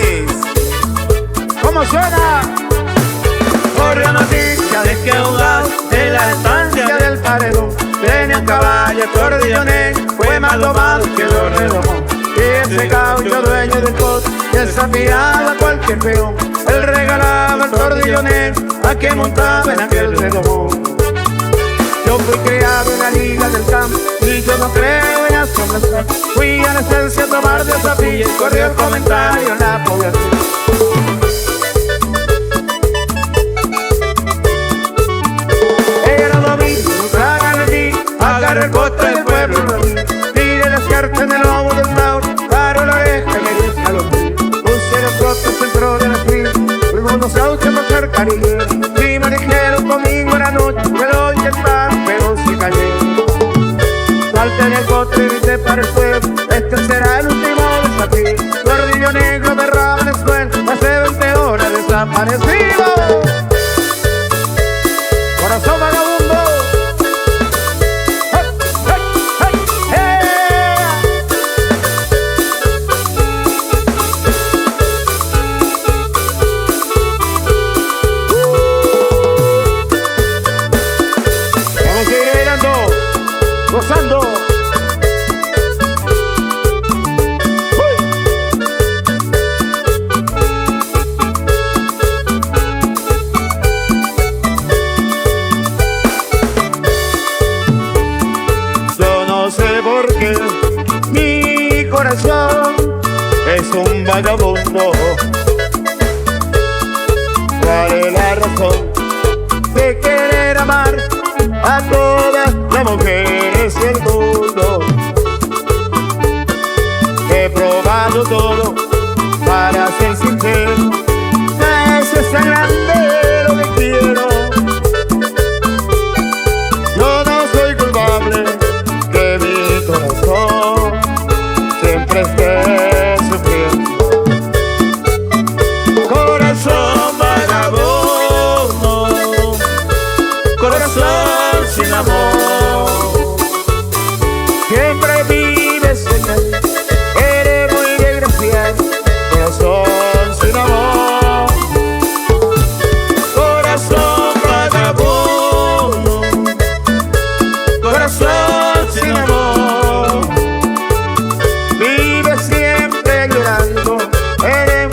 País. ¿Cómo suena? Corrió noticia de que un gas en la estancia del paredón tenía un caballo cordillonés, fue más domado que los redomón. Y ese caucho dueño del pot desafiaba a cualquier peón. Él regalaba el cordillonés a quien montaba en aquel redomón. Yo fui criado en la liga del campo y yo no creo en asombración. Fui a la estancia a tomar desafío y corrió el comentario en la población. Agarré el bote del pueblo, tiré las cartas en el lomo del tauro, paró la oreja y me dio escalofrío. Puse los botes dentro de la fila, fuimos unos autos a hacer cariño. Y me dijeron conmigo en la noche, que lo oye el pan, pero si callé. Salté en el bote y grité para el pueblo, este será el último desafío. Gordillo negro derrama en el suelo, hace 20 horas desaparecido. Corazón vagabundo. Gozando. Yo no sé por qué mi corazón es un vagabundo. ¿Cuál es la razón de querer amar a todas las mujeres del mundo? He probado todo para ser sincero, eso es tan grande lo que quiero. Yo no soy culpable que mi corazón siempre esté sufriendo. Corazón vagabundo, corazón sin amor, siempre vives en él, eres muy desgraciado. Corazón sin amor, corazón vagabundo, corazón sin amor, vives siempre llorando, eres.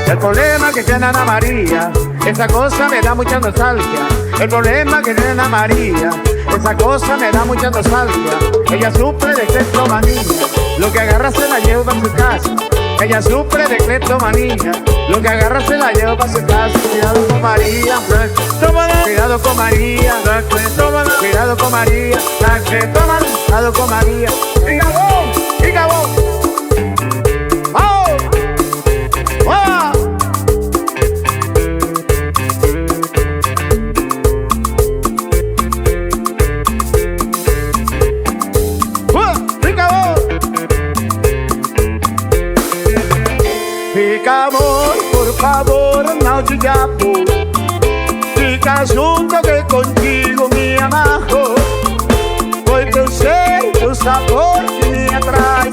El problema que tiene Ana María, esa cosa me da mucha nostalgia. El problema que tiene Ana María, esa cosa me da mucha nostalgia. Ella sufre de cleptomanía, lo que agarra se la lleva a su casa. Ella sufre de cleptomanía, lo que agarra se la lleva a su casa. Cuidado con María, cuidado con María, cuidado con María, cuidado con María. ¡Y acabó! Fica amor, por favor, no diga por. Fica junto que contigo me amarro. Porque eu sei o sabor que me atrai.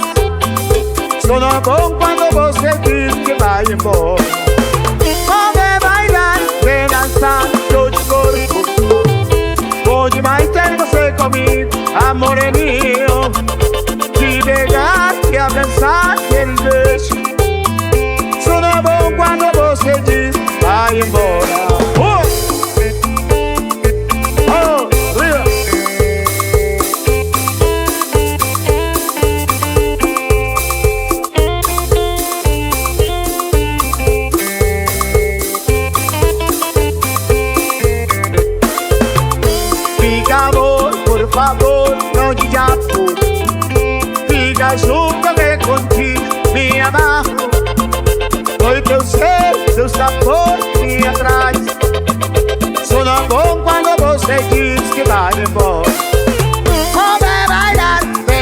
Só não é bom quando você diz que vai embora. Pode bailar, vem dançar, show de corpo. Pode mais ter você comigo, amor é meu. Te pegar e abraçar, ele deixa. Só não é bom quando você diz vai embora. Fica amor, por favor, não diga por. Fica junto que contigo me amarro. Porque eu sei seu sabor me atrai. Só não é bom quando você diz que vai embora. Pode bailar, vem